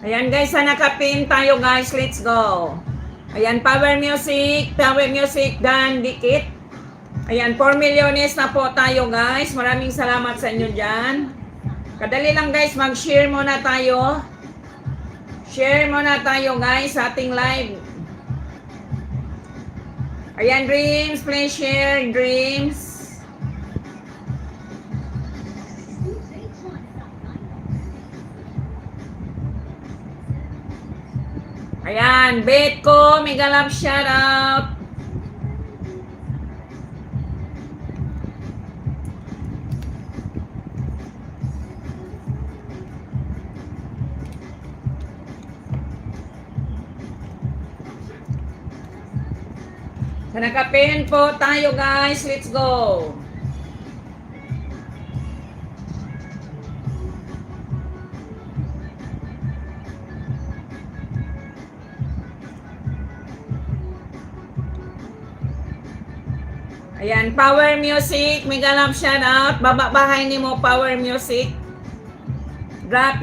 Ayan guys, sa nakapin tayo guys. Let's go. Ayan, power music, dan dikit. Ayan, 4 milyones na po tayo guys. Maraming salamat sa inyo dyan. Kadali lang guys, mag-share muna tayo. Share muna tayo guys sa ating live. Ayan, Dreams, please share, Dreams. Ayan, bet ko, mega love shoutout. Sa nakapen po tayo guys, let's go. Ayan, power music, mega love shoutout. Baba bahay ni mo, power music. Drop